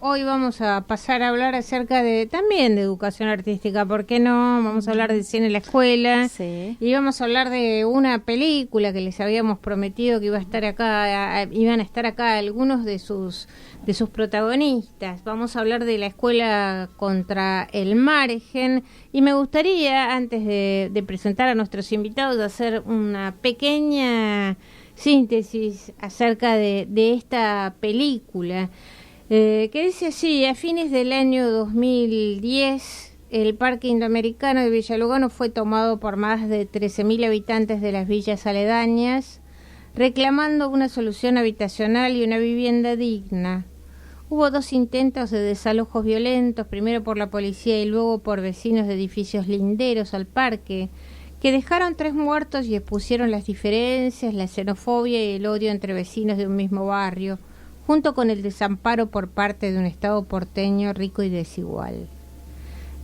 Hoy vamos a pasar a hablar acerca de también de educación artística, ¿por qué no? Vamos a hablar de cine en la escuela, sí. Y vamos a hablar de una película que les habíamos prometido que iba a estar acá, iban a estar acá algunos de sus protagonistas. Vamos a hablar de La Escuela contra el Margen y me gustaría, antes de presentar a nuestros invitados, hacer una pequeña síntesis acerca de esta película. Que dice así: a fines del año 2010, el Parque Indoamericano de Villa Lugano fue tomado por más de 13.000 habitantes de las villas aledañas, reclamando una solución habitacional y una vivienda digna. Hubo 2 intentos de desalojos violentos, primero por la policía y luego por vecinos de edificios linderos al parque, que dejaron 3 muertos y expusieron las diferencias, la xenofobia y el odio entre vecinos de un mismo barrio, junto con el desamparo por parte de un Estado porteño rico y desigual.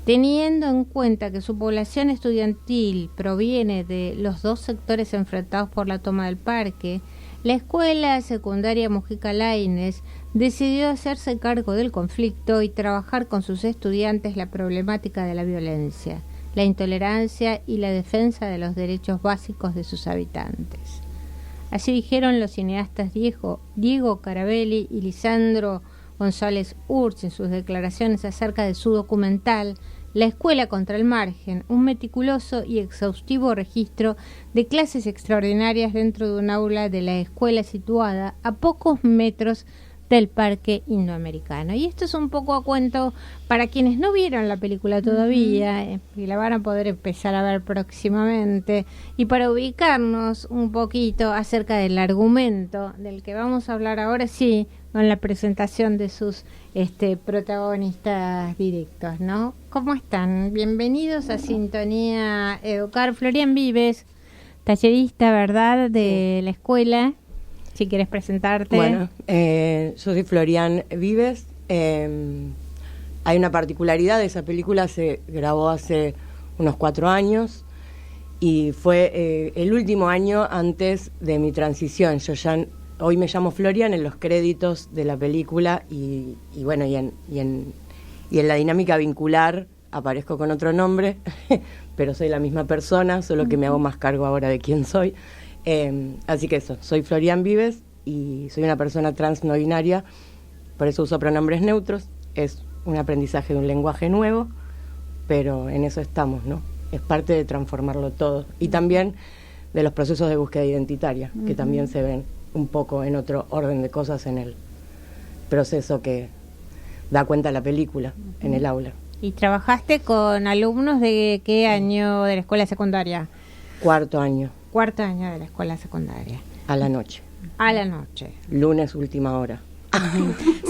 Teniendo en cuenta que su población estudiantil proviene de los 2 sectores enfrentados por la toma del parque, la escuela secundaria Mujica Lainez decidió hacerse cargo del conflicto y trabajar con sus estudiantes la problemática de la violencia, la intolerancia y la defensa de los derechos básicos de sus habitantes. Así dijeron los cineastas Diego Carabelli y Lisandro González Urch en sus declaraciones acerca de su documental La Escuela contra el Margen, un meticuloso y exhaustivo registro de clases extraordinarias dentro de un aula de la escuela situada a pocos metros del Parque Indoamericano. Y esto es un poco a cuento para quienes no vieron la película todavía, y la van a poder empezar a ver próximamente, y para ubicarnos un poquito acerca del argumento del que vamos a hablar ahora, sí, con la presentación de sus protagonistas directos, ¿no? ¿Cómo están? Bienvenidos a Sintonía Educar. Florian Vives, tallerista, ¿verdad?, de la escuela. Si quieres presentarte. Bueno, yo soy Florian Vives. Hay una particularidad: esa película se grabó hace unos 4 años y fue el último año antes de mi transición. Yo ya hoy me llamo Florian en los créditos de la película y en la dinámica vincular aparezco con otro nombre, pero soy la misma persona, solo que me hago más cargo ahora de quién soy. Así que eso, soy Florian Vives y soy una persona trans no binaria, por eso uso pronombres neutros. Es un aprendizaje de un lenguaje nuevo, pero en eso estamos, ¿no? Es parte de transformarlo todo y también de los procesos de búsqueda identitaria, que también se ven un poco en otro orden de cosas en el proceso que da cuenta la película en el aula. ¿Y trabajaste con alumnos de qué año de la escuela secundaria? 4º año. 4º año de la escuela secundaria. A la noche. A la noche. Lunes, última hora.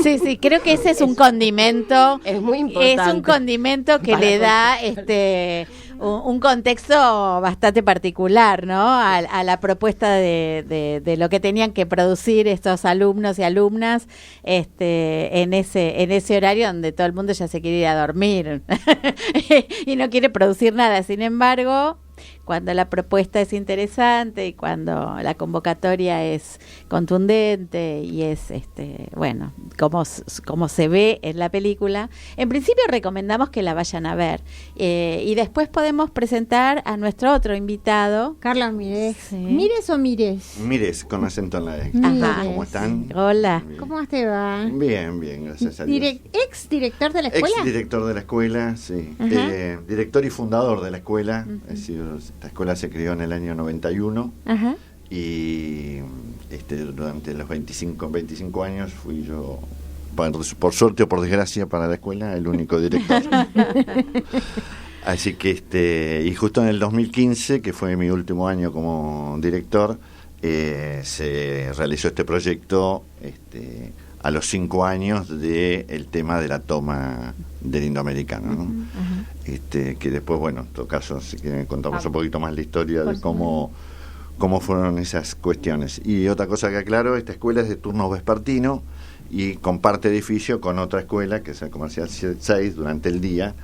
Sí, creo que ese es un condimento. Es muy importante. Es un condimento que le da un contexto bastante particular, ¿no? A la propuesta de lo que tenían que producir estos alumnos y alumnas en ese horario donde todo el mundo ya se quiere ir a dormir y no quiere producir nada. Sin embargo, cuando la propuesta es interesante y cuando la convocatoria es contundente y es como se ve en la película, en principio recomendamos que la vayan a ver, y después podemos presentar a nuestro otro invitado, Carlos Mires. Sí. ¿Mires o Mires? Mires, con acento en la E. Ajá. ¿Cómo están? Hola. Bien. ¿Cómo te va? Bien, gracias a Dios. ¿Ex director de la escuela? Ex director de la escuela, sí. Director y fundador de la escuela. Es decir, esta escuela se creó en el año 91. Ajá. Y durante los 25 años fui yo, por suerte o por desgracia para la escuela, el único director. Así que y justo en el 2015, que fue mi último año como director, se realizó este proyecto a los 5 años del tema de la toma del Indoamericano, ¿no? Que después, bueno, en todo caso, si quieren contamos un poquito más la historia de cómo fueron esas cuestiones. Y otra cosa que aclaro: esta escuela es de turno vespertino y comparte edificio con otra escuela, que es el Comercial 6, durante el día,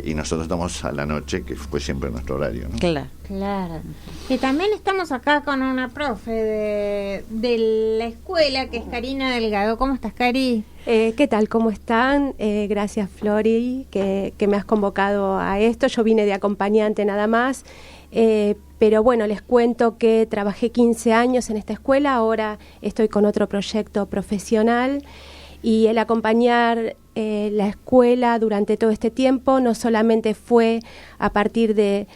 y nosotros estamos a la noche, que fue siempre nuestro horario, ¿no? Claro. Y también estamos acá con una profe de la escuela, que es Karina Delgado. ¿Cómo estás, Cari? ¿Qué tal? ¿Cómo están? Gracias, Flori, que me has convocado a esto. Yo vine de acompañante nada más, pero bueno, les cuento que trabajé 15 años en esta escuela, ahora estoy con otro proyecto profesional, y el acompañar la escuela durante todo este tiempo no solamente fue a partir de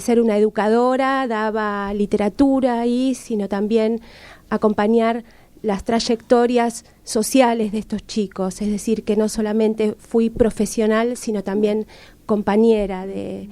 ser una educadora, daba literatura ahí, sino también acompañar las trayectorias sociales de estos chicos, es decir, que no solamente fui profesional, sino también compañera de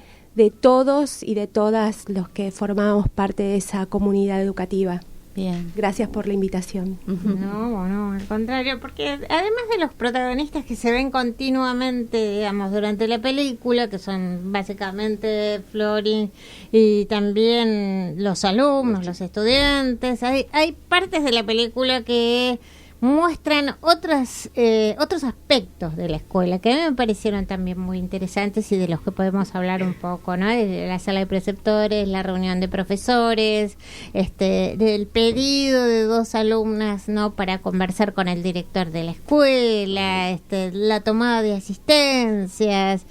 todos y de todas los que formamos parte de esa comunidad educativa. Bien. Gracias por la invitación. No, al contrario, porque además de los protagonistas que se ven continuamente, digamos, durante la película, que son básicamente Flori y también los alumnos, los estudiantes, hay partes de la película que muestran otros aspectos de la escuela que a mí me parecieron también muy interesantes y de los que podemos hablar un poco, ¿no? De la sala de preceptores, la reunión de profesores, del pedido de 2 alumnas, ¿no? Para conversar con el director de la escuela, la tomada de asistencias,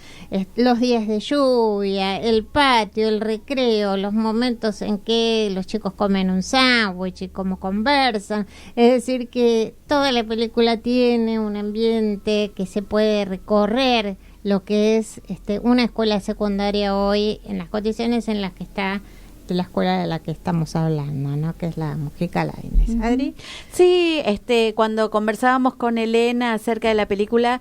los días de lluvia, el patio, el recreo, los momentos en que los chicos comen un sándwich y cómo conversan. Es decir, que toda la película tiene un ambiente que se puede recorrer, lo que es una escuela secundaria hoy en las condiciones en las que está de la escuela de la que estamos hablando, ¿no? Que es la Mujica Lainez. ¿Adri? Sí, cuando conversábamos con Elena acerca de la película,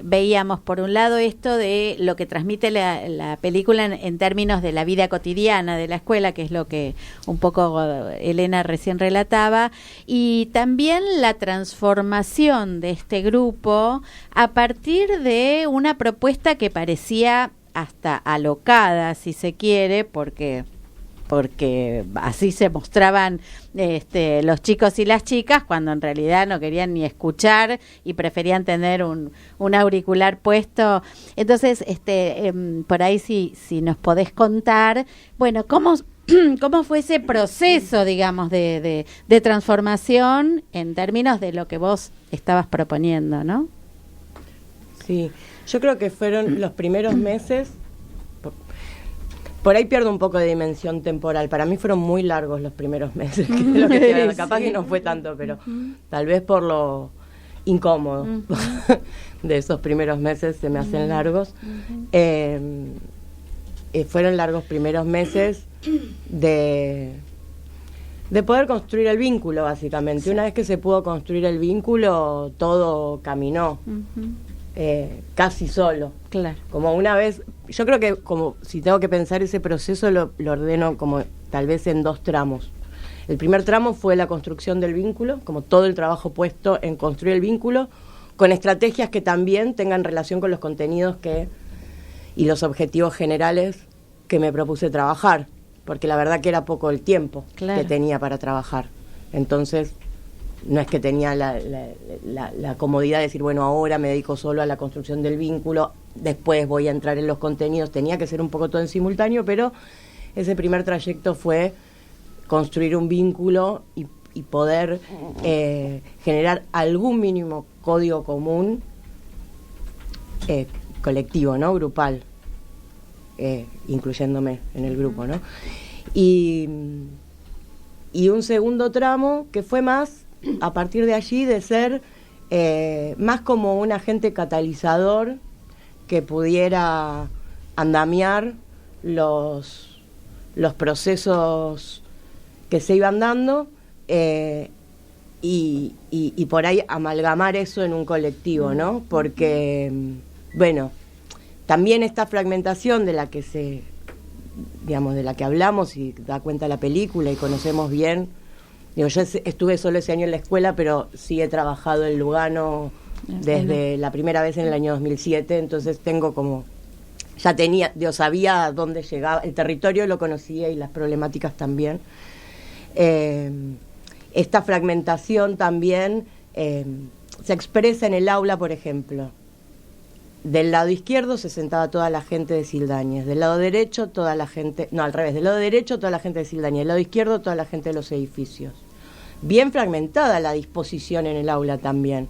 veíamos por un lado esto de lo que transmite la película en términos de la vida cotidiana de la escuela, que es lo que un poco Elena recién relataba, y también la transformación de este grupo a partir de una propuesta que parecía hasta alocada, si se quiere, porque así se mostraban los chicos y las chicas, cuando en realidad no querían ni escuchar y preferían tener un auricular puesto. Entonces, por ahí si nos podés contar, bueno, cómo fue ese proceso, digamos, de transformación en términos de lo que vos estabas proponiendo, ¿no? Sí, yo creo que fueron los primeros meses. Por ahí pierdo un poco de dimensión temporal. Para mí fueron muy largos los primeros meses. Capaz que no fue tanto, pero tal vez por lo incómodo de esos primeros meses se me hacen largos. Fueron largos primeros meses de poder construir el vínculo, básicamente. Sí. Una vez que se pudo construir el vínculo, todo caminó. Casi solo. Claro. Como una vez, yo creo que como si tengo que pensar ese proceso lo ordeno como tal vez en 2 tramos. El primer tramo fue la construcción del vínculo, como todo el trabajo puesto en construir el vínculo, con estrategias que también tengan relación con los contenidos y los objetivos generales que me propuse trabajar, porque la verdad que era poco el tiempo que tenía para trabajar. Entonces, no es que tenía la comodidad de decir, bueno, ahora me dedico solo a la construcción del vínculo, después voy a entrar en los contenidos. Tenía que ser un poco todo en simultáneo, pero ese primer trayecto fue construir un vínculo y poder generar algún mínimo código común colectivo, ¿no? Grupal, incluyéndome en el grupo, ¿no? Y un segundo tramo que fue más a partir de allí de ser más como un agente catalizador que pudiera andamiar los procesos que se iban dando y por ahí amalgamar eso en un colectivo, ¿no? Porque, bueno, también esta fragmentación de la que de la que hablamos y da cuenta la película y conocemos bien. Digo, yo estuve solo ese año en la escuela, pero sí he trabajado en Lugano desde la primera vez en el año 2007, entonces tengo como, sabía dónde llegaba, el territorio lo conocía y las problemáticas también. esta fragmentación también se expresa en el aula, por ejemplo. Del lado izquierdo se sentaba toda la gente de Sildañez, del lado derecho toda la gente, no, al revés, del lado derecho toda la gente de Sildañez, del lado izquierdo toda la gente de los edificios. Bien fragmentada la disposición en el aula también.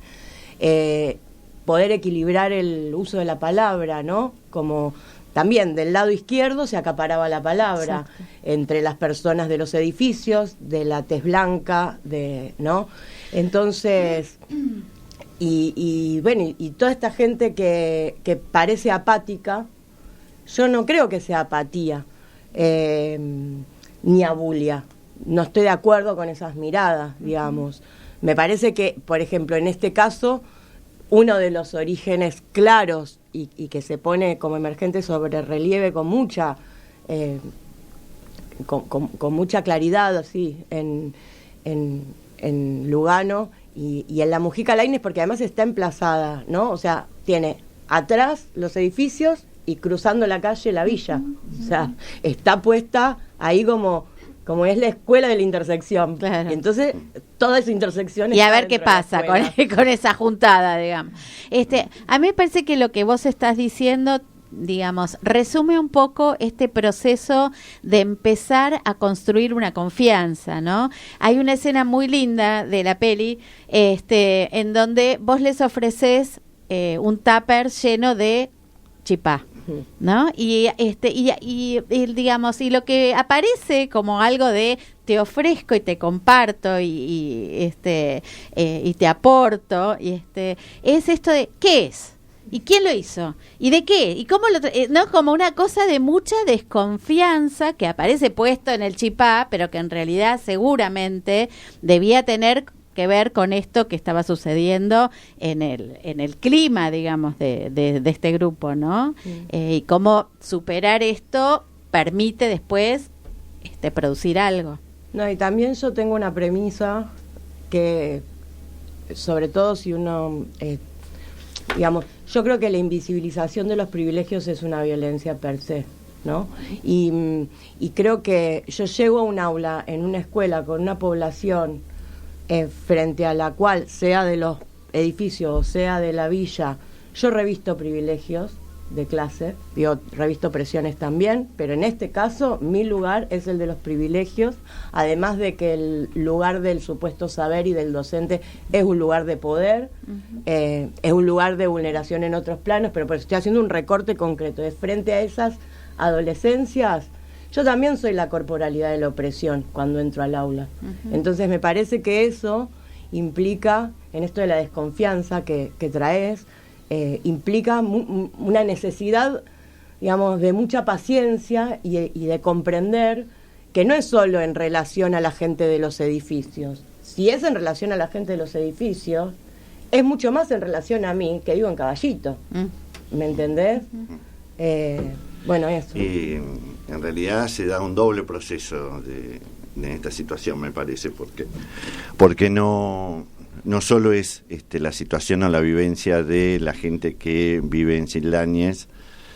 Poder equilibrar el uso de la palabra, ¿no? Como también del lado izquierdo se acaparaba la palabra. Exacto. Entre las personas de los edificios, de la tez blanca, ¿no? Entonces, y bueno, y toda esta gente que parece apática, yo no creo que sea apatía, ni abulia. No estoy de acuerdo con esas miradas, digamos. Me parece que, por ejemplo, en este caso, uno de los orígenes claros y que se pone como emergente sobre relieve con mucha con mucha claridad así en Lugano y en la Mujica Lainez, porque además está emplazada, ¿no? O sea, tiene atrás los edificios y cruzando la calle la villa. O sea, está puesta ahí como es la escuela de la intersección. Claro. Y entonces, toda esa intersección... Y a ver qué pasa con esa juntada, digamos. A mí me parece que lo que vos estás diciendo, digamos, resume un poco este proceso de empezar a construir una confianza, ¿no? Hay una escena muy linda de la peli, en donde vos les ofreces un tupper lleno de chipá, ¿no? Y digamos, y lo que aparece como algo de te ofrezco y te comparto y te aporto, es esto de ¿qué es? ¿Y quién lo hizo? ¿Y de qué? ¿Y cómo no? Como una cosa de mucha desconfianza que aparece puesto en el chipá, pero que en realidad seguramente debía tener que ver con esto que estaba sucediendo en el clima, digamos, de este grupo, ¿no? Sí. Y cómo superar esto permite después producir algo. No, y también yo tengo una premisa que, sobre todo si uno, digamos, yo creo que la invisibilización de los privilegios es una violencia per se, ¿no? Y creo que yo llego a un aula, en una escuela, con una población frente a la cual, sea de los edificios o sea de la villa, yo revisto privilegios de clase, revisto presiones también, pero en este caso mi lugar es el de los privilegios, además de que el lugar del supuesto saber y del docente es un lugar de poder, es un lugar de vulneración en otros planos, pero por eso estoy haciendo un recorte concreto, de frente a esas adolescencias. Yo también soy la corporalidad de la opresión cuando entro al aula. Entonces me parece que eso implica, en esto de la desconfianza que traes, implica una necesidad, digamos, de mucha paciencia y de comprender que no es solo en relación a la gente de los edificios. Si es en relación a la gente de los edificios, es mucho más en relación a mí, que vivo en Caballito. ¿Me entendés? Bueno, eso. Y en realidad se da un doble proceso de esta situación, me parece, porque no solo es la situación o la vivencia de la gente que vive en Sildañez,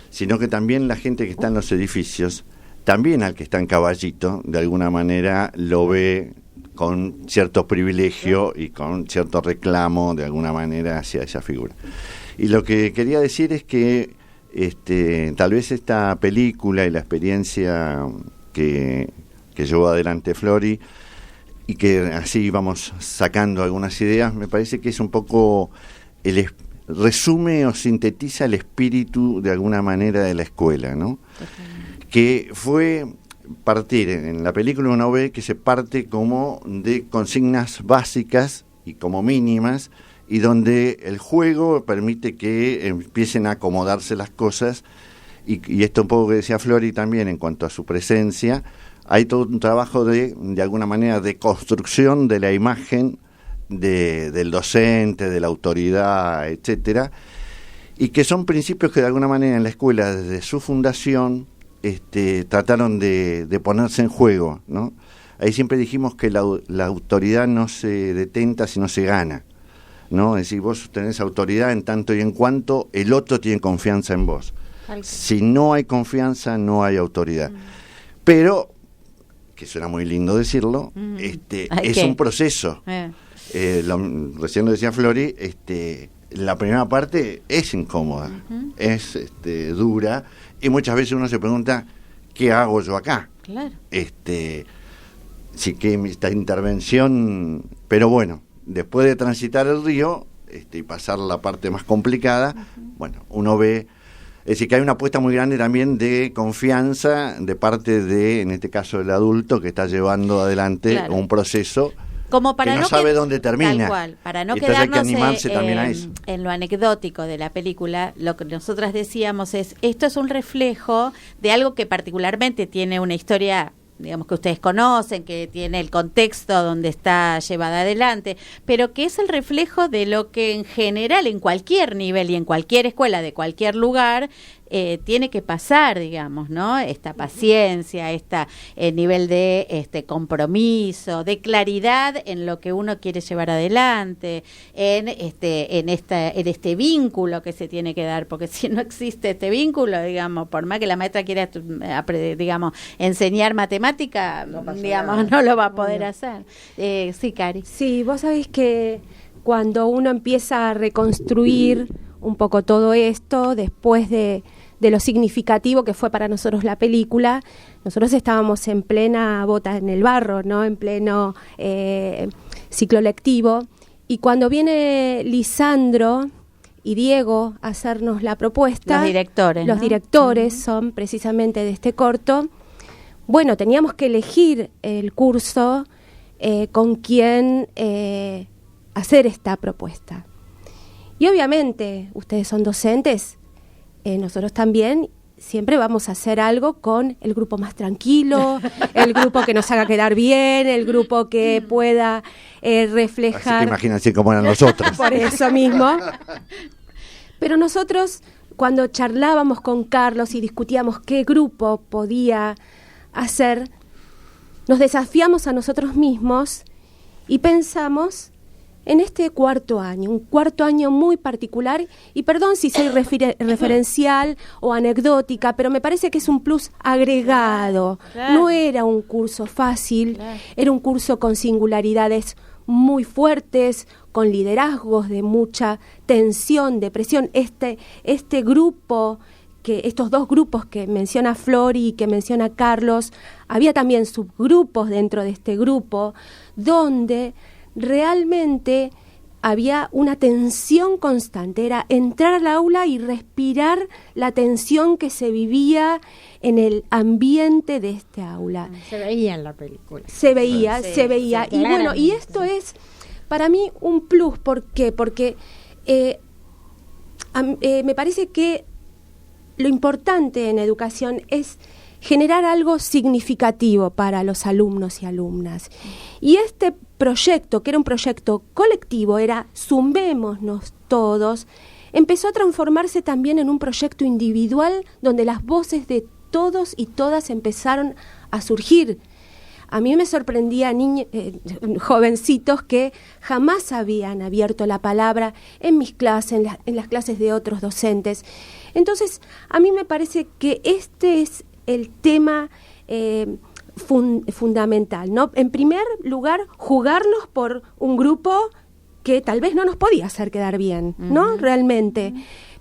sino que también la gente que está en los edificios, también al que está en Caballito, de alguna manera lo ve con cierto privilegio y con cierto reclamo, de alguna manera, hacia esa figura. Y lo que quería decir es que tal vez esta película y la experiencia que llevó adelante Flori, y que así vamos sacando algunas ideas, me parece que es un poco resume o sintetiza el espíritu de alguna manera de la escuela, ¿no? Que fue partir, en la película uno ve que se parte como de consignas básicas y como mínimas, y donde el juego permite que empiecen a acomodarse las cosas, y esto un poco que decía Flori también en cuanto a su presencia. Hay todo un trabajo de alguna manera de construcción de la imagen del docente, de la autoridad, etcétera, y que son principios que de alguna manera en la escuela desde su fundación trataron de ponerse en juego, ¿no? Ahí siempre dijimos que la autoridad no se detenta sino se gana, ¿no? Es decir, vos tenés autoridad en tanto y en cuanto el otro tiene confianza en vos. Si no hay confianza, no hay autoridad. Pero que suena muy lindo decirlo, es un proceso. Recién lo decía Flori, la primera parte es incómoda, es dura, y muchas veces uno se pregunta, ¿qué hago yo acá? Claro. Sí que esta intervención, pero bueno, después de transitar el río y pasar la parte más complicada, bueno, uno ve, es decir, que hay una apuesta muy grande también de confianza de parte de, en este caso, el adulto que está llevando adelante un proceso como para que no sabe dónde termina. Tal cual, para no entonces quedarnos hay que animarse también a eso. En lo anecdótico de la película, lo que nosotras decíamos es, esto es un reflejo de algo que particularmente tiene una historia, digamos, que ustedes conocen, que tiene el contexto donde está llevada adelante, pero que es el reflejo de lo que en general, en cualquier nivel y en cualquier escuela de cualquier lugar, tiene que pasar, digamos, ¿no? Esta paciencia, nivel de compromiso, de claridad en lo que uno quiere llevar adelante, en este vínculo que se tiene que dar, porque si no existe este vínculo, digamos, por más que la maestra quiera, digamos, enseñar matemática, digamos, no lo va a poder hacer. Sí, Cari. Sí, vos sabés que cuando uno empieza a reconstruir un poco todo esto, después de lo significativo que fue para nosotros la película, nosotros estábamos en plena bota en el barro, ¿no? En pleno ciclo lectivo, y cuando viene Lisandro y Diego a hacernos la propuesta, los directores son precisamente de este corto, bueno, teníamos que elegir el curso con quién hacer esta propuesta. Y obviamente, ustedes son docentes, nosotros también siempre vamos a hacer algo con el grupo más tranquilo, el grupo que nos haga quedar bien, el grupo que pueda reflejar... Así que imagínense cómo eran nosotros. Por eso mismo. Pero nosotros, cuando charlábamos con Carlos y discutíamos qué grupo podía hacer, nos desafiamos a nosotros mismos y pensamos en este un cuarto año muy particular, y perdón si soy referencial o anecdótica, pero me parece que es un plus agregado. Claro. No era un curso fácil, era un curso con singularidades muy fuertes, con liderazgos de mucha tensión, de presión. Este grupo, estos dos grupos que menciona Flori y que menciona Carlos, había también subgrupos dentro de este grupo, donde realmente había una tensión constante, era entrar al aula y respirar la tensión que se vivía en el ambiente de este aula. Se veía en la película. Se veía. Y bueno, y esto es para mí un plus. ¿Por qué? Porque me parece que lo importante en educación es generar algo significativo para los alumnos y alumnas. Y este proyecto, que era un proyecto colectivo, era sumémonos todos, empezó a transformarse también en un proyecto individual donde las voces de todos y todas empezaron a surgir. A mí me sorprendía jovencitos que jamás habían abierto la palabra en mis clases, en las clases de otros docentes. Entonces, a mí me parece que este es el tema fundamental, ¿no? En primer lugar, jugarnos por un grupo que tal vez no nos podía hacer quedar bien, ¿no? Realmente.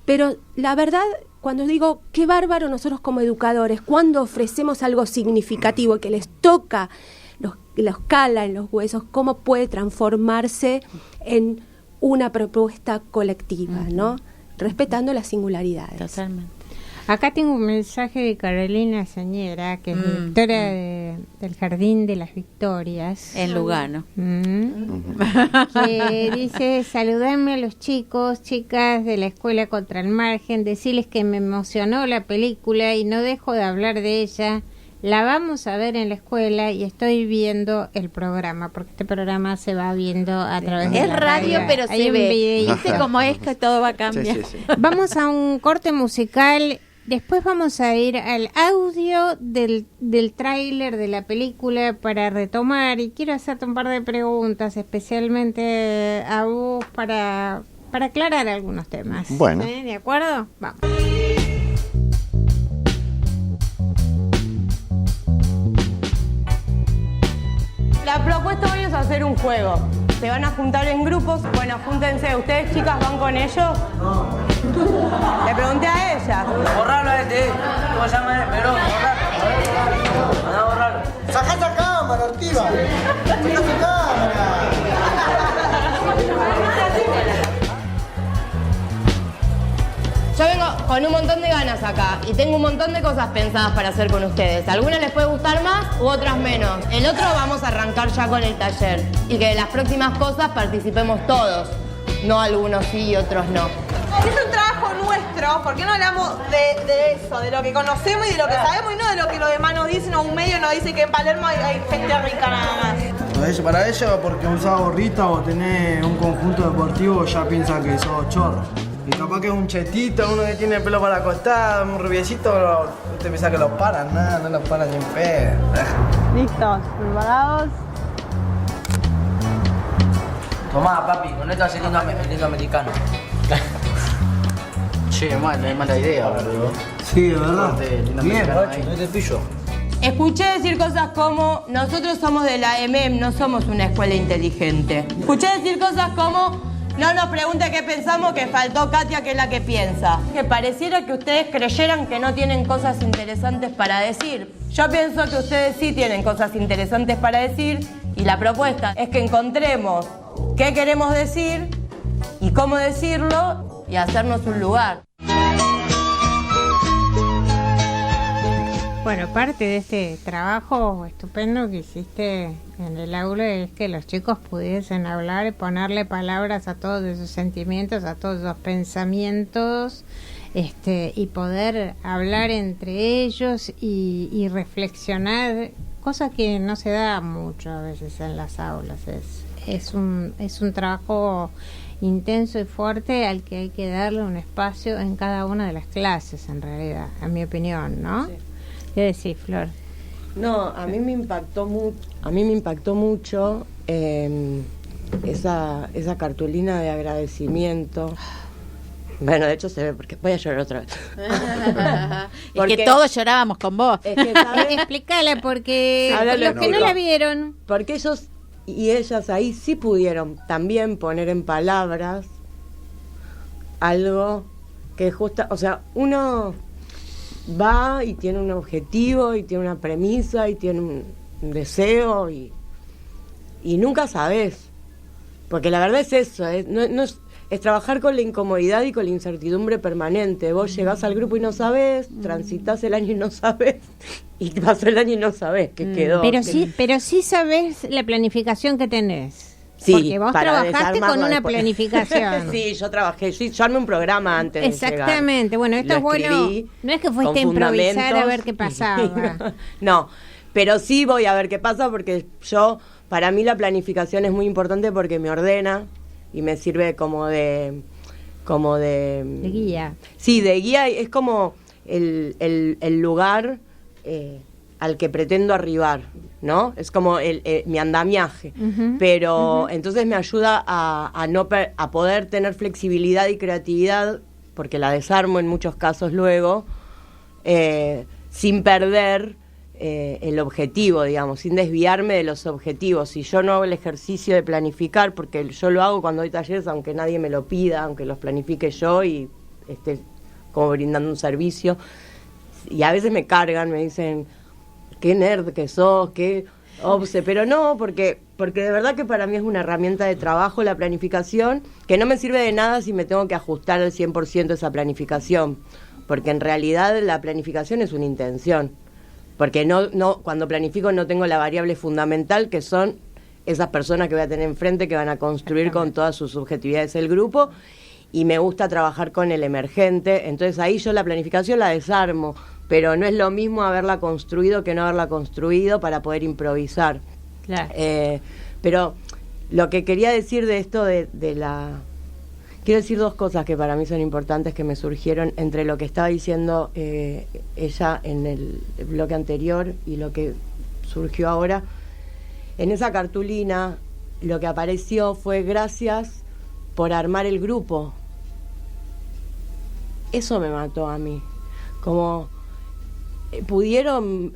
Pero la verdad, cuando digo qué bárbaro nosotros como educadores, cuando ofrecemos algo significativo que les toca, los cala en los huesos, cómo puede transformarse en una propuesta colectiva, ¿no? Respetando las singularidades. Totalmente. Acá tengo un mensaje de Carolina Sañera, que es directora del Jardín de las Victorias. En Lugano. Que dice, saludarme a los chicos, chicas de la Escuela Contra el Margen, decirles que me emocionó la película y no dejo de hablar de ella. La vamos a ver en la escuela y estoy viendo el programa, porque este programa se va viendo a través de la radio, pero hay se ve. ¿Viste cómo es que todo va a cambiar? Sí. Vamos a un corte musical. Después vamos a ir al audio del tráiler de la película para retomar, y quiero hacerte un par de preguntas, especialmente a vos para aclarar algunos temas. Bueno. ¿De acuerdo? Vamos. la propuesta hoy es hacer un juego. Se van a juntar en grupos. Bueno, júntense. ¿Ustedes, chicas, van con ellos? No. Le pregunté a ella. Borrarlo a este. ¿Cómo se llama? Pero, borrarlo. Anda a borrarlo. ¡Sacá esa cámara, Ortiva! ¡Sacá esa cámara! Yo vengo con un montón de ganas acá y tengo un montón de cosas pensadas para hacer con ustedes. Algunas les puede gustar más u otras menos. El otro vamos a arrancar ya con el taller y que de las próximas cosas participemos todos. No algunos sí y otros no. Es un trabajo nuestro, ¿por qué no hablamos de eso? De lo que conocemos y de lo que sabemos y no de lo que los demás nos dicen o un medio nos dice que en Palermo hay gente rica nada más. Para ellos, porque usás gorrita o tenés un conjunto deportivo, ya piensan que sos chorro. Y capaz que es un chetito, uno que tiene el pelo para la costada, un rubiecito, usted piensa que los paran, nada, no los paran ni en pedo. ¿Listos? ¿Preparados? Tomá, papi, con esto hace lindo americano. Che, mala idea, boludo. Sí, de verdad. Bien, Pacho, no te pillo. Escuché decir cosas como, nosotros somos de la EMEM, no somos una escuela inteligente. Escuché decir cosas como, no nos pregunte qué pensamos, que faltó Katia, que es la que piensa. Que pareciera que ustedes creyeran que no tienen cosas interesantes para decir. Yo pienso que ustedes sí tienen cosas interesantes para decir y la propuesta es que encontremos qué queremos decir y cómo decirlo y hacernos un lugar. Bueno, parte de este trabajo estupendo que hiciste en el aula es que los chicos pudiesen hablar y ponerle palabras a todos esos sentimientos, a todos esos pensamientos, y poder hablar entre ellos y reflexionar, cosa que no se da mucho a veces en las aulas. Es un trabajo intenso y fuerte al que hay que darle un espacio en cada una de las clases, en realidad, en mi opinión, ¿no? Sí. ¿Qué decís, Flor? No, a mí me impactó mucho esa cartulina de agradecimiento. Bueno, de hecho se ve, porque voy a llorar otra vez. Porque es que todos llorábamos con vos. Es que, ¿sabes? Explícale, porque los que no la vieron. Porque ellos y ellas ahí sí pudieron también poner en palabras algo que justo, o sea, uno va y tiene un objetivo y tiene una premisa y tiene un deseo y nunca sabes, porque la verdad es eso, no es trabajar con la incomodidad y con la incertidumbre permanente. Vos llegás al grupo y no sabés, transitas el año y no sabés, y pasó el año y no sabés qué quedó. Pero sí sabés la planificación que tenés. Sí, porque vos trabajaste con una después. Planificación. Sí, yo trabajé, yo armé un programa antes Exactamente, de llegar. Bueno, esto es bueno, no es que fuiste a improvisar a ver qué pasaba. No, pero sí voy a ver qué pasa porque para mí la planificación es muy importante porque me ordena y me sirve como de guía. Sí, de guía, es como el lugar al que pretendo arribar, ¿no? Es como mi andamiaje, pero entonces me ayuda a poder tener flexibilidad y creatividad, porque la desarmo en muchos casos luego, sin perder el objetivo, digamos, sin desviarme de los objetivos. Si yo no hago el ejercicio de planificar, porque yo lo hago cuando doy talleres, aunque nadie me lo pida, aunque los planifique yo y esté como brindando un servicio, y a veces me cargan, me dicen, qué nerd que sos, qué obse, pero no, porque de verdad que para mí es una herramienta de trabajo la planificación, que no me sirve de nada si me tengo que ajustar al 100% esa planificación, porque en realidad la planificación es una intención, porque no cuando planifico no tengo la variable fundamental que son esas personas que voy a tener enfrente, que van a construir con todas sus subjetividades el grupo, y me gusta trabajar con el emergente, entonces ahí yo la planificación la desarmo, pero no es lo mismo haberla construido que no haberla construido para poder improvisar. Claro. Pero lo que quería decir de esto quiero decir dos cosas que para mí son importantes que me surgieron entre lo que estaba diciendo ella en el bloque anterior y lo que surgió ahora. En esa cartulina lo que apareció fue gracias por armar el grupo. Eso me mató a mí. Como pudieron,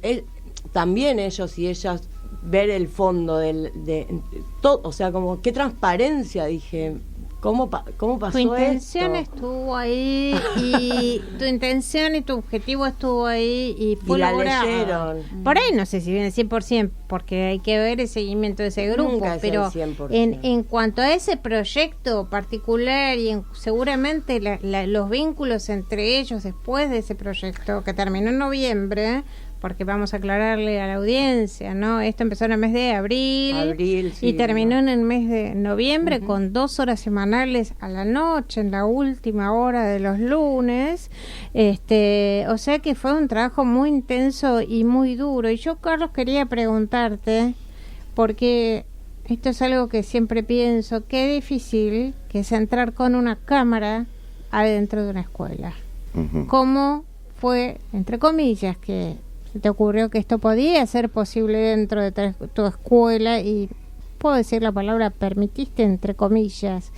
también ellos y ellas ver el fondo de todo, o sea, como qué transparencia, dije, ¿cómo pasó tu intención esto? estuvo ahí y tu intención y tu objetivo estuvo ahí y fue Y la logrado. leyeron. Por ahí no sé si viene 100%, porque hay que ver el seguimiento de ese grupo, Nunca es pero el 100%. en cuanto a ese proyecto particular y seguramente los vínculos entre ellos después de ese proyecto que terminó en noviembre, porque vamos a aclararle a la audiencia, ¿no? Esto empezó en el mes de abril Sí, y terminó en el mes de noviembre con 2 horas semanales a la noche, en la última hora de los lunes. O sea que fue un trabajo muy intenso y muy duro. Y yo, Carlos, quería preguntarte, porque esto es algo que siempre pienso, qué difícil que es entrar con una cámara adentro de una escuela. ¿Cómo fue, entre comillas, que te ocurrió que esto podía ser posible dentro de tu escuela y puedo decir la palabra permitiste entre comillas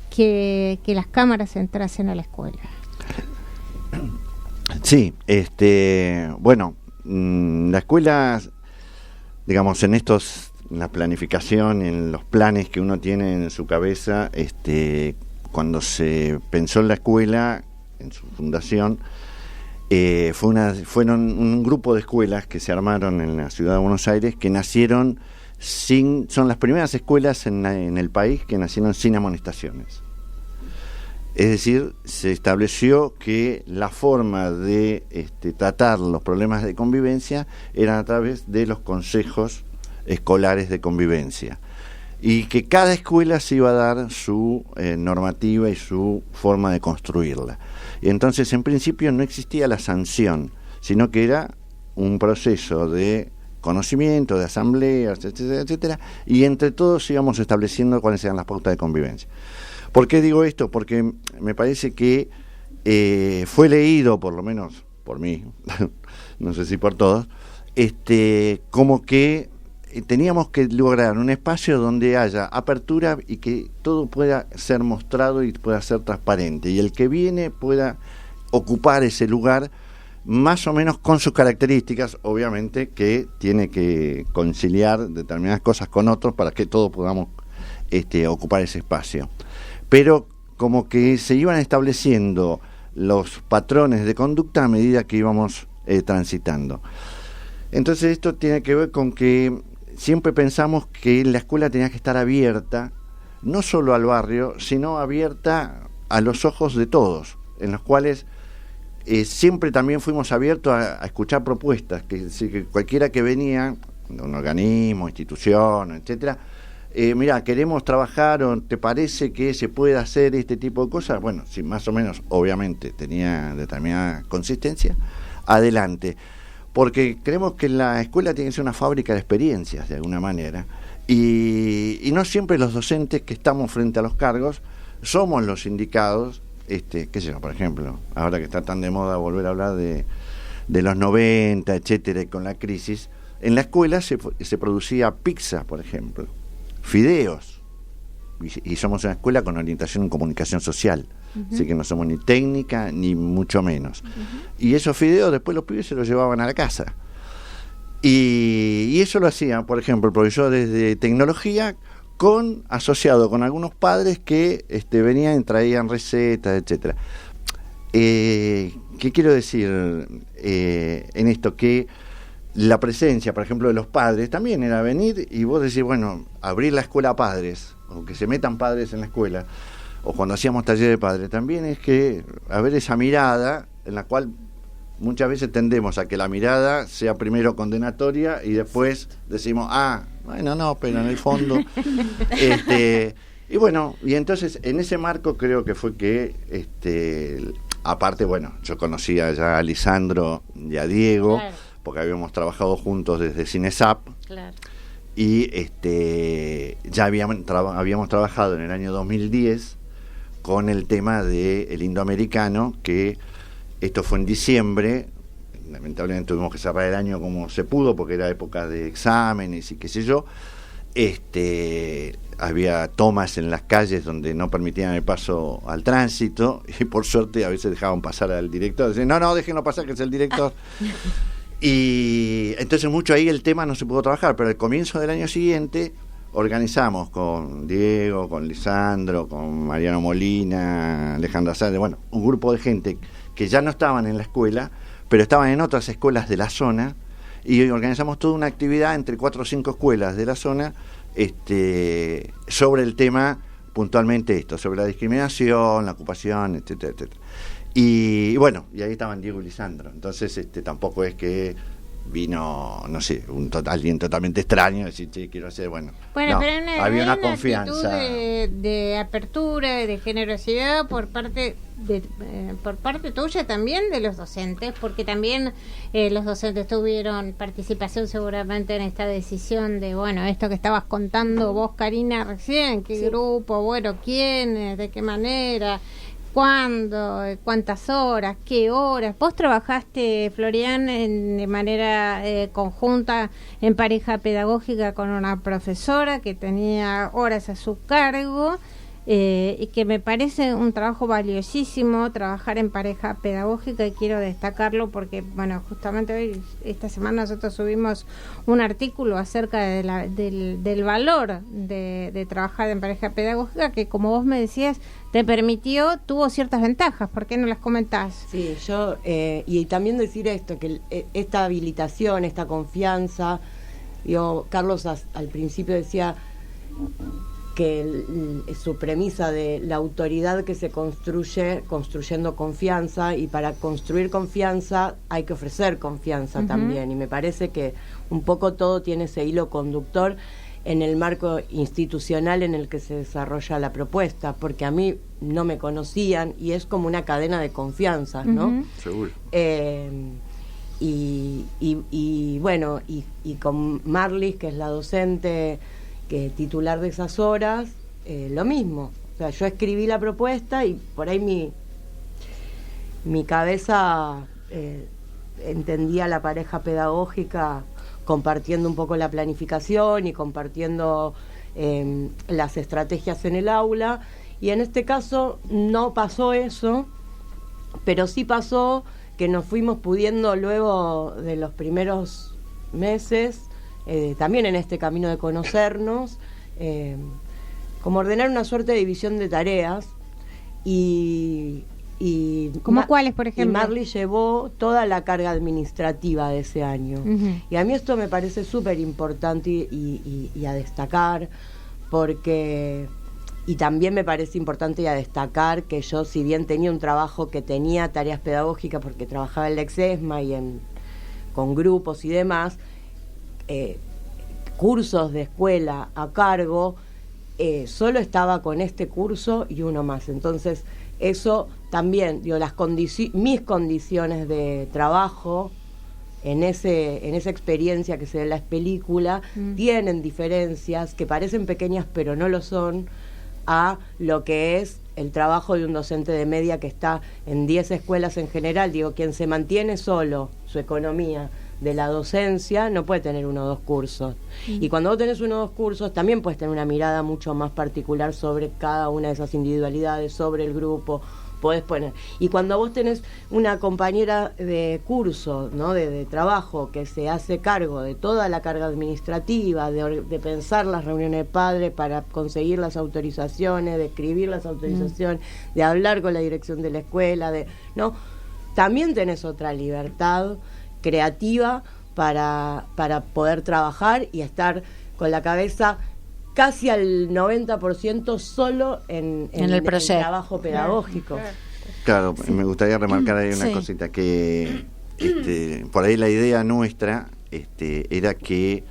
que las cámaras entrasen a la escuela? Sí, bueno, la escuela, digamos, en la planificación, en los planes que uno tiene en su cabeza, cuando se pensó en la escuela, en su fundación, fueron un grupo de escuelas que se armaron en la ciudad de Buenos Aires que nacieron son las primeras escuelas en el país que nacieron sin amonestaciones. Es decir, se estableció que la forma de tratar los problemas de convivencia eran a través de los consejos escolares de convivencia y que cada escuela se iba a dar su normativa y su forma de construirla. Y entonces, en principio, no existía la sanción, sino que era un proceso de conocimiento, de asambleas, etcétera, etcétera, y entre todos íbamos estableciendo cuáles eran las pautas de convivencia. ¿Por qué digo esto? Porque me parece que fue leído, por lo menos por mí, no sé si por todos, como que teníamos que lograr un espacio donde haya apertura y que todo pueda ser mostrado y pueda ser transparente, y el que viene pueda ocupar ese lugar más o menos con sus características, obviamente que tiene que conciliar determinadas cosas con otros para que todos podamos ocupar ese espacio. Pero como que se iban estableciendo los patrones de conducta a medida que íbamos transitando. Entonces esto tiene que ver con que siempre pensamos que la escuela tenía que estar abierta, no solo al barrio, sino abierta a los ojos de todos, en los cuales siempre también fuimos abiertos a escuchar propuestas, que cualquiera que venía, de un organismo, institución, etcétera, mira, queremos trabajar, o te parece que se puede hacer este tipo de cosas, bueno, si más o menos, obviamente, tenía determinada consistencia, adelante. Porque creemos que la escuela tiene que ser una fábrica de experiencias, de alguna manera, y no siempre los docentes que estamos frente a los cargos somos los indicados, qué sé yo, por ejemplo, ahora que está tan de moda volver a hablar de los 90, etcétera, y con la crisis, en la escuela se producía pizza, por ejemplo, fideos, y somos una escuela con orientación en comunicación social. Así que no somos ni técnica ni mucho menos. Y esos fideos después los pibes se los llevaban a la casa. Y eso lo hacían, por ejemplo, profesores de tecnología asociado con algunos padres que venían y traían recetas, etcétera. ¿Qué quiero decir en esto? Que la presencia, por ejemplo, de los padres también era venir y vos decís, bueno, abrir la escuela a padres, o que se metan padres en la escuela, o cuando hacíamos taller de padres, también es que haber esa mirada en la cual muchas veces tendemos a que la mirada sea primero condenatoria y después decimos, bueno, no, pero en el fondo y bueno, y entonces en ese marco creo que fue que aparte, bueno, yo conocía ya a Lisandro y a Diego, claro, porque habíamos trabajado juntos desde Cinesap, claro, y ya habíamos trabajado en el año 2010 con el tema del indoamericano, que esto fue en diciembre, lamentablemente tuvimos que cerrar el año como se pudo, porque era época de exámenes y qué sé yo, había tomas en las calles donde no permitían el paso al tránsito, y por suerte a veces dejaban pasar al director, decían, no, déjenlo pasar que es el director. Y entonces mucho ahí el tema no se pudo trabajar, pero al comienzo del año siguiente organizamos con Diego, con Lisandro, con Mariano Molina, Alejandra Sáenz, bueno, un grupo de gente que ya no estaban en la escuela, pero estaban en otras escuelas de la zona, y organizamos toda una actividad entre 4 o 5 escuelas de la zona sobre el tema, puntualmente esto, sobre la discriminación, la ocupación, etcétera, etcétera. Y bueno, y ahí estaban Diego y Lisandro. Entonces tampoco es que vino, no sé, alguien totalmente extraño, decir, che, quiero hacer, bueno no, pero había una actitud confianza de apertura, de generosidad por parte tuya, también de los docentes, porque también los docentes tuvieron participación seguramente en esta decisión de, bueno, esto que estabas contando vos, Karina, recién, qué grupo, bueno, quiénes, de qué manera, cuándo, cuántas horas, qué horas. Vos trabajaste, Florian, de manera conjunta en pareja pedagógica con una profesora que tenía horas a su cargo, y que me parece un trabajo valiosísimo trabajar en pareja pedagógica, y quiero destacarlo porque, bueno, justamente hoy, esta semana, nosotros subimos un artículo acerca del valor de trabajar en pareja pedagógica, que, como vos me decías, tuvo ciertas ventajas. ¿Por qué no las comentás? Sí, yo, y también decir esto, que esta habilitación, esta confianza, Carlos al principio decía que su premisa de la autoridad que se construye construyendo confianza, y para construir confianza hay que ofrecer confianza también, y me parece que un poco todo tiene ese hilo conductor en el marco institucional en el que se desarrolla la propuesta, porque a mí no me conocían y es como una cadena de confianza, ¿no? Seguro. Y bueno, y con Marlis, que es la docente titular de esas horas, lo mismo. O sea, yo escribí la propuesta y por ahí mi cabeza entendía la pareja pedagógica compartiendo un poco la planificación y compartiendo las estrategias en el aula, y en este caso no pasó eso, pero sí pasó que nos fuimos pudiendo, luego de los primeros meses, también en este camino de conocernos, como ordenar una suerte de división de tareas, y ¿Cómo cuáles, por ejemplo? Y Marly llevó toda la carga administrativa de ese año. Y a mí esto me parece súper importante y a destacar, porque... Y también me parece importante y a destacar que yo, si bien tenía un trabajo que tenía tareas pedagógicas, porque trabajaba en la Exesma y con grupos y demás, cursos de escuela a cargo, solo estaba con este curso y uno más. Entonces, eso también, digo, mis condiciones de trabajo en esa experiencia que se ve en la película, tienen diferencias que parecen pequeñas pero no lo son, a lo que es el trabajo de un docente de media que está en 10 escuelas en general. Digo, quien se mantiene solo su economía de la docencia no puede tener 1 o 2 cursos. Y cuando vos tenés 1 o 2 cursos, también puedes tener una mirada mucho más particular sobre cada una de esas individualidades, sobre el grupo. Podés poner. Y cuando vos tenés una compañera de curso, ¿no? de trabajo, que se hace cargo de toda la carga administrativa, de pensar las reuniones de padres para conseguir las autorizaciones, de escribir las autorizaciones, de hablar con la dirección de la escuela, ¿no? También tenés otra libertad creativa para poder trabajar y estar con la cabeza casi al 90% solo en el trabajo pedagógico. Claro, me gustaría remarcar ahí una cosita, que por ahí la idea nuestra era que,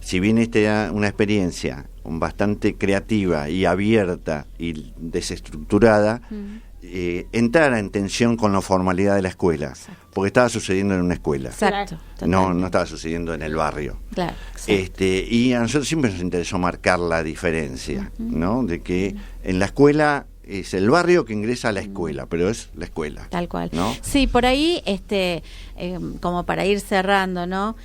si bien esta era una experiencia bastante creativa y abierta y desestructurada, entrara en tensión con la formalidad de la escuela. Exacto. Porque estaba sucediendo en una escuela. Exacto. No estaba sucediendo en el barrio. Claro. Y a nosotros siempre nos interesó marcar la diferencia, ¿no? De que en la escuela es el barrio que ingresa a la escuela, pero es la escuela. Tal cual. ¿No? Sí, por ahí, como para ir cerrando, ¿no?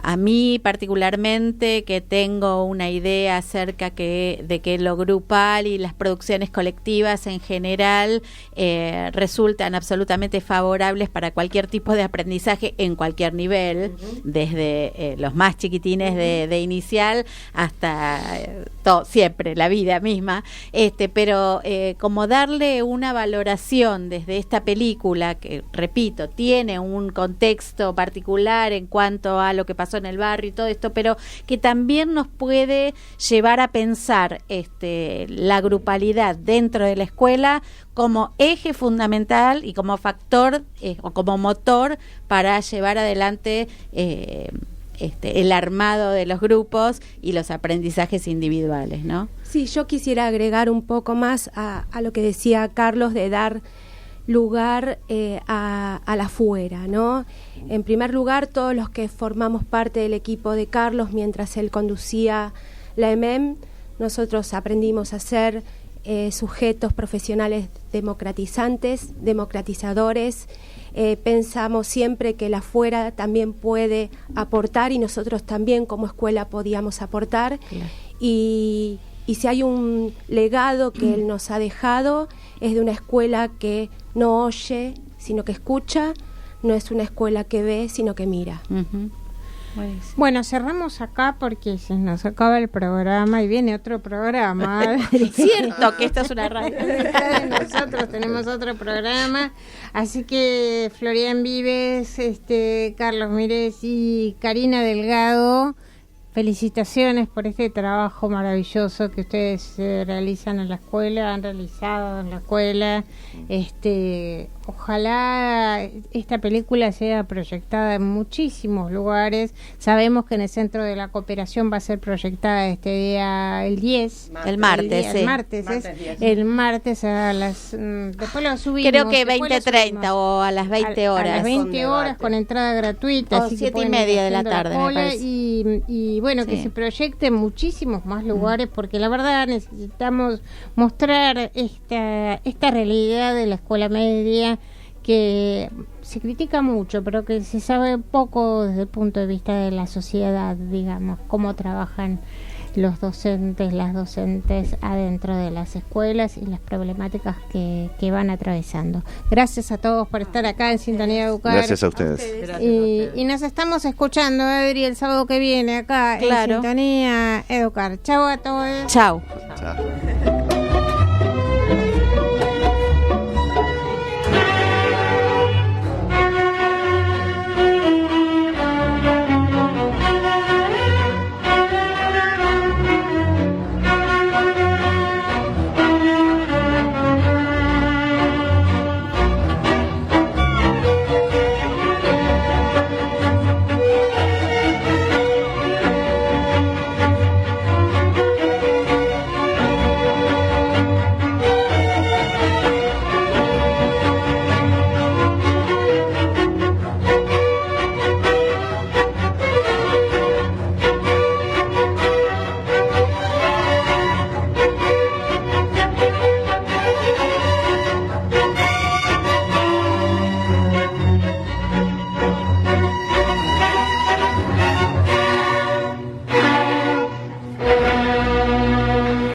A mí particularmente, que tengo una idea acerca de que lo grupal y las producciones colectivas en general resultan absolutamente favorables para cualquier tipo de aprendizaje en cualquier nivel, desde los más chiquitines de inicial hasta siempre, la vida misma, pero como darle una valoración desde esta película, que repito, tiene un contexto particular en cuanto a lo que pasó en el barrio y todo esto, pero que también nos puede llevar a pensar la grupalidad dentro de la escuela como eje fundamental y como factor o como motor para llevar adelante el armado de los grupos y los aprendizajes individuales, ¿no? Sí, yo quisiera agregar un poco más a lo que decía Carlos, de dar lugar a la fuera, ¿no? En primer lugar, todos los que formamos parte del equipo de Carlos mientras él conducía la EMEM, nosotros aprendimos a ser sujetos profesionales democratizadores. Pensamos siempre que la fuera también puede aportar y nosotros también como escuela podíamos aportar. Claro. Y si hay un legado que él nos ha dejado, es de una escuela que no oye, sino que escucha, no es una escuela que ve, sino que mira. Uh-huh. Bueno, cerramos acá porque se nos acaba el programa y viene otro programa. Es cierto que esto es una radio. Nosotros tenemos otro programa, así que Florian Vives, Carlos Mírez y Karina Delgado, felicitaciones por este trabajo maravilloso que ustedes realizan en la escuela, han realizado en la escuela. Ojalá esta película sea proyectada en muchísimos lugares. Sabemos que en el Centro de la Cooperación va a ser proyectada este día, el 10. El martes, sí. El martes a las... después lo subimos. Creo que 20:30 o a las 20 horas. A las 20 horas con entrada gratuita. O así 7:30 de la tarde, me parece. Y bueno, que se proyecte en muchísimos más lugares, porque la verdad necesitamos mostrar esta realidad de la escuela media, que se critica mucho, pero que se sabe poco desde el punto de vista de la sociedad, digamos, cómo trabajan los docentes, las docentes adentro de las escuelas y las problemáticas que van atravesando. Gracias a todos por estar acá en Sintonía Educar. Gracias a ustedes. Y nos estamos escuchando, Adri, el sábado que viene acá en Sintonía Educar. Chau a todos. Chau. Chao.